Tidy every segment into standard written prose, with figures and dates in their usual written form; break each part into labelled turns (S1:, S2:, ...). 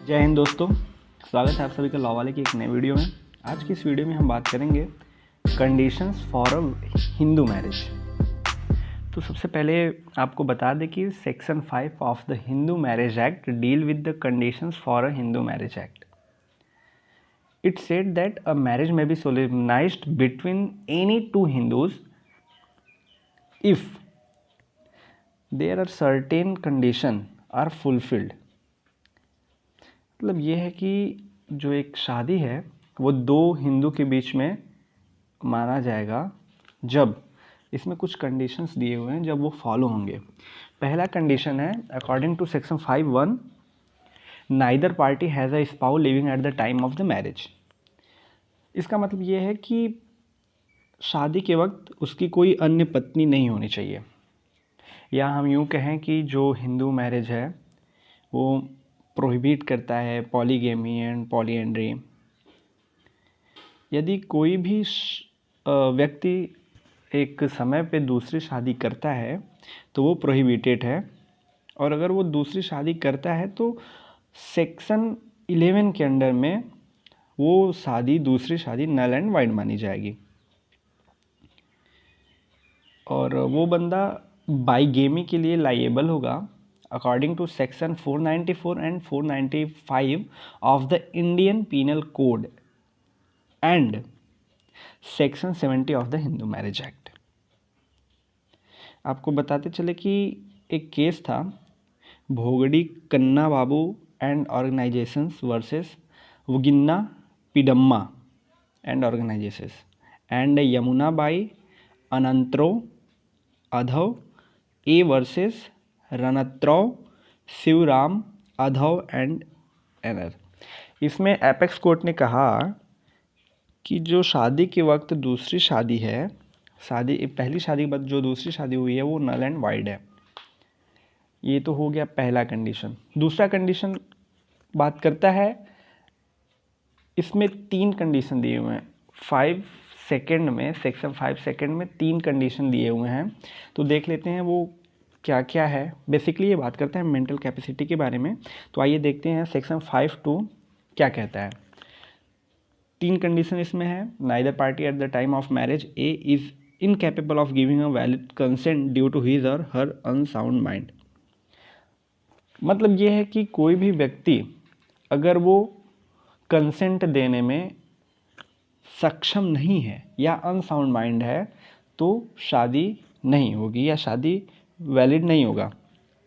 S1: जय हिंद दोस्तों, स्वागत है आप सभी का लॉ वाले की एक नए वीडियो में। आज की इस वीडियो में हम बात करेंगे conditions for a Hindu marriage. तो सबसे पहले आपको बता दें कि section 5 of the Hindu marriage act deal with the conditions for a Hindu marriage act. It said that a marriage may be solemnized between any two Hindus if there are certain conditions are fulfilled। मतलब ये है कि जो एक शादी है वो दो हिंदू के बीच में माना जाएगा जब इसमें कुछ कंडीशंस दिए हुए हैं, जब वो फॉलो होंगे। पहला कंडीशन है according to section 5(1) neither party has a spouse living at the time of the marriage. इसका मतलब ये है कि शादी के वक्त उसकी कोई अन्य पत्नी नहीं होनी चाहिए, या हम यूँ कहें कि जो हिंदू मैरिज है वो प्रोहिबिट करता है पॉलीगेमी एंड पॉलीएंड्री। यदि कोई भी व्यक्ति एक समय पे दूसरी शादी करता है तो वो प्रोहिबिटेड है, और अगर वो दूसरी शादी करता है तो सेक्शन 11 के अंडर में वो दूसरी शादी नल एंड वाइड मानी जाएगी, और वो बंदा बाईगेमी के लिए लाइएबल होगा according to section 494 and 495 of the Indian penal code and section 70 of the Hindu marriage act. आपको बताते चले कि एक केस था Bhogadi Kanna Babu and organisations versus Vaginna Pidamma and organisations and Yamuna Bai Anantrao Adhav ए वर्सेस रणत्रौ शिवराम अधव एंड एनर। इसमें एपेक्स कोर्ट ने कहा कि जो शादी के वक्त दूसरी शादी है, पहली शादी के बाद जो दूसरी शादी हुई है वो नल एंड वाइड है। ये तो हो गया पहला कंडीशन। दूसरा कंडीशन बात करता है, इसमें 3 कंडीशन दिए हुए हैं। 5 सेकेंड में, सेक्शन 5 सेकेंड में 3 कंडीशन दिए हुए हैं, तो देख लेते हैं वो क्या क्या है। बेसिकली ये बात करते हैं मेंटल कैपेसिटी के बारे में। तो आइए देखते हैं सेक्शन 5(2) क्या कहता है। 3 कंडीशन इसमें है। Neither party at the time of marriage a is incapable of giving a valid consent due to his और हर अनसाउंड माइंड। मतलब ये है कि कोई भी व्यक्ति अगर वो कंसेंट देने में सक्षम नहीं है या अनसाउंड माइंड है तो शादी नहीं होगी या शादी वैलिड नहीं होगा।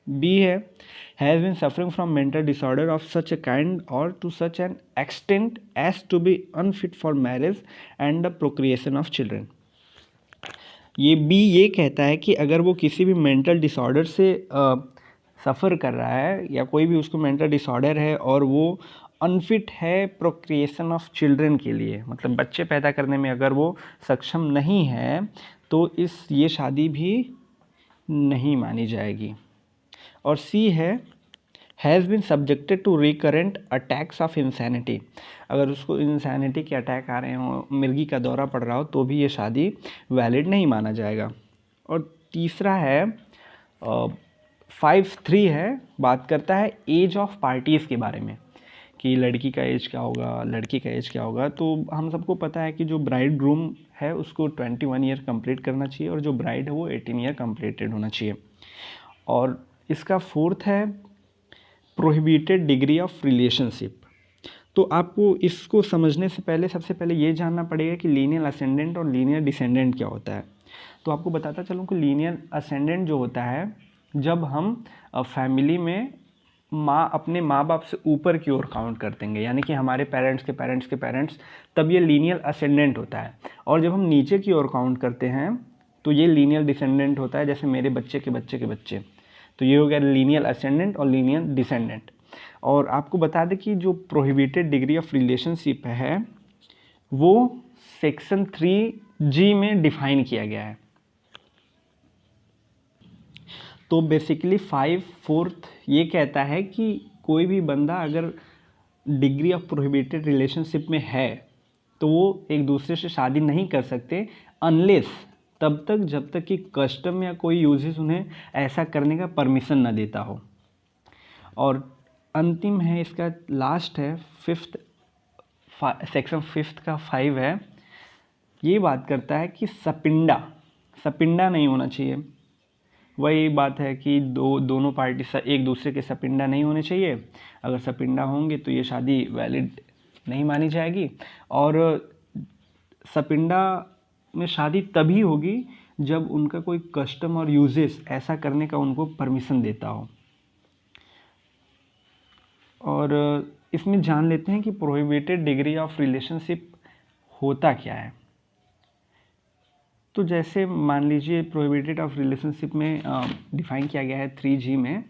S1: बी है has been suffering from mental disorder of such a kind और to such an extent as to be unfit for marriage and the procreation of children. ये बी ये कहता है कि अगर वो किसी भी मेंटल डिसऑर्डर से सफ़र कर रहा है या कोई भी उसको मेंटल डिसऑर्डर है और वो अनफिट है प्रोक्रिएशन ऑफ चिल्ड्रन के लिए, मतलब बच्चे पैदा करने में अगर वो सक्षम नहीं है तो ये शादी भी नहीं मानी जाएगी। और सी है has been subjected to recurrent attacks of insanity. अगर उसको इंसैनिटी के अटैक आ रहे हों, मिर्गी का दौरा पड़ रहा हो, तो भी ये शादी वैलिड नहीं माना जाएगा। और तीसरा है 5(3) है, बात करता है एज ऑफ पार्टीज़ के बारे में कि लड़की का एज क्या होगा, लड़की का एज क्या होगा। तो हम सबको पता है कि जो ब्राइड ग्रूम है उसको 21 ईयर कंप्लीट करना चाहिए और जो ब्राइड है वो 18 ईयर कंप्लीटेड होना चाहिए। और इसका 4th है प्रोहिबिटेड डिग्री ऑफ रिलेशनशिप। तो आपको इसको समझने से पहले सबसे पहले ये जानना पड़ेगा कि लीनियर असेंडेंट और लीनियर डिसेंडेंट क्या होता है। तो आपको बताता चलूँ कि लीनियर असेंडेंट जो होता है जब हम फैमिली में अपने माँ बाप से ऊपर की ओर काउंट कर देंगे, यानी कि हमारे पेरेंट्स के पेरेंट्स के पेरेंट्स, तब ये लीनियर असेंडेंट होता है। और जब हम नीचे की ओर काउंट करते हैं तो ये लीनियर डिसेंडेंट होता है, जैसे मेरे बच्चे के बच्चे के बच्चे। तो ये हो गया लीनियर असेंडेंट और लीनियर डिसेंडेंट। और आपको बता दें कि जो प्रोहिबिटेड डिग्री ऑफ रिलेशनशिप है वो सेक्शन 3G में डिफाइन किया गया है। तो बेसिकली 5(4) ये कहता है कि कोई भी बंदा अगर डिग्री ऑफ प्रोहिबिटेड रिलेशनशिप में है तो वो एक दूसरे से शादी नहीं कर सकते अनलेस, तब तक जब तक कि कस्टम या कोई यूजेस उन्हें ऐसा करने का परमिशन न देता हो। और अंतिम है इसका, लास्ट है फिफ्थ, सेक्शन फिफ्थ का 5 है। ये बात करता है कि सपिंडा नहीं होना चाहिए। वही बात है कि दोनों पार्टी एक दूसरे के सपिंडा नहीं होने चाहिए। अगर सपिंडा होंगे तो ये शादी वैलिड नहीं मानी जाएगी। और सपिंडा में शादी तभी होगी जब उनका कोई कस्टम और यूजेस ऐसा करने का उनको परमिशन देता हो। और इसमें जान लेते हैं कि प्रोहिबिटेड डिग्री ऑफ रिलेशनशिप होता क्या है। तो जैसे मान लीजिए प्रोहिबिटेड ऑफ रिलेशनशिप में डिफाइन किया गया है 3G में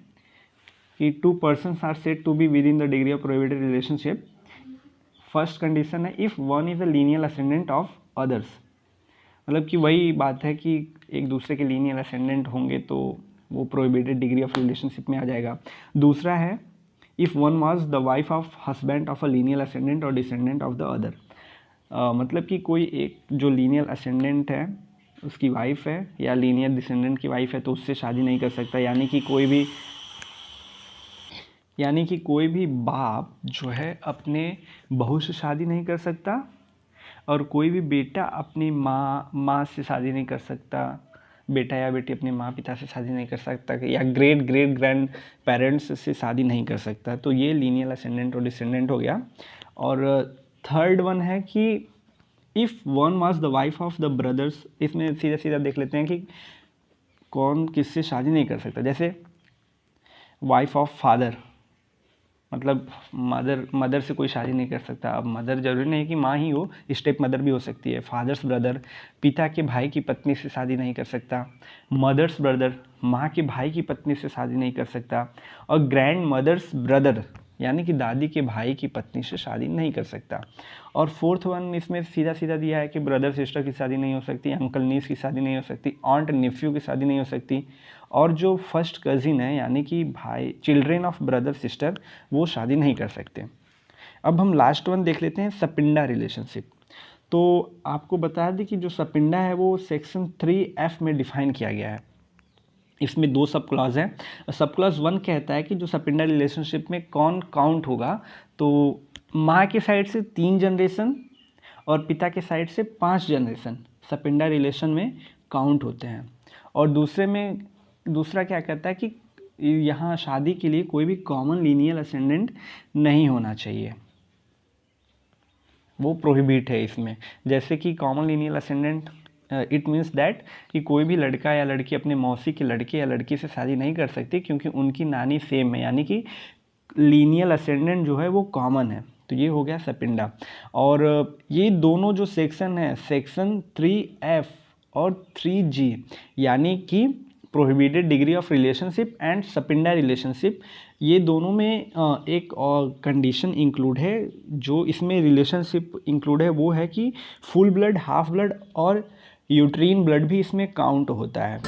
S1: कि 2 persons are said to be within the degree of prohibited relationship. First condition है if one is a linear ascendant of others, मतलब कि वही बात है कि एक दूसरे के लीनियर असेंडेंट होंगे तो वो प्रोहिबिटेड डिग्री ऑफ रिलेशनशिप में आ जाएगा। दूसरा है if one was the wife of husband of a linear ascendant और डिसेंडेंट ऑफ द अदर, मतलब कि कोई एक जो लीनियर असेंडेंट है उसकी वाइफ है या लीनियर डिसेंडेंट की वाइफ है तो उससे शादी नहीं कर सकता। यानी कि कोई भी बाप जो है अपने बहू से शादी नहीं कर सकता और कोई भी बेटा अपनी माँ से शादी नहीं कर सकता, बेटा या बेटी अपने माँ पिता से शादी नहीं कर सकता या ग्रेट ग्रैंड पेरेंट्स से शादी नहीं कर सकता। तो ये लीनियर असेंडेंट और डिसेंडेंट हो गया। और थर्ड वन है कि if one was the wife of the brothers, इसमें सीधा देख लेते हैं कि कौन किससे शादी नहीं कर सकता। जैसे वाइफ ऑफ फादर, मतलब मदर से कोई शादी नहीं कर सकता। अब मदर जरूरी नहीं कि माँ ही हो, स्टेप मदर भी हो सकती है। फादर्स ब्रदर, पिता के भाई की पत्नी से शादी नहीं कर सकता। मदर्स ब्रदर, माँ के भाई की पत्नी से शादी नहीं कर सकता। और ग्रैंड मदर्स ब्रदर, यानी कि दादी के भाई की पत्नी से शादी नहीं कर सकता। और फोर्थ वन इसमें सीधा दिया है कि ब्रदर सिस्टर की शादी नहीं हो सकती, अंकल नीस की शादी नहीं हो सकती, ऑन्ट नेफ्यू की शादी नहीं हो सकती। और जो फर्स्ट कज़िन है यानी कि भाई, चिल्ड्रेन ऑफ ब्रदर सिस्टर, वो शादी नहीं कर सकते। अब हम लास्ट वन देख लेते हैं, सपिंडा रिलेशनशिप। तो आपको बता दें कि जो सपिंडा है वो सेक्शन 3F में डिफाइन किया गया है। इसमें 2 सब क्लॉज हैं। सब क्लॉज 1 कहता है कि जो सपिंडा रिलेशनशिप में कौन काउंट होगा, तो माँ के साइड से 3 जनरेशन और पिता के साइड से 5 जनरेशन सपिंडा रिलेशन में काउंट होते हैं। और दूसरा क्या कहता है कि यहाँ शादी के लिए कोई भी कॉमन लीनियर असेंडेंट नहीं होना चाहिए, वो प्रोहिबिट है इसमें। जैसे कि common linear ascendant it means that कि कोई भी लड़का या लड़की अपने मौसी के लड़के या लड़की से शादी नहीं कर सकती क्योंकि उनकी नानी सेम है, यानी कि लीनियर असेंडेंट जो है वो कॉमन है। तो ये हो गया सपिंडा। और ये दोनों जो सेक्शन है, सेक्शन 3F और 3G, यानी कि prohibited degree of relationship and सपिंडा relationship, ये दोनों में एक और कंडीशन इंक्लूड है। जो इसमें रिलेशनशिप इंक्लूड है वो है कि फुल ब्लड, हाफ ब्लड और यूट्रीन ब्लड भी इसमें काउंट होता है।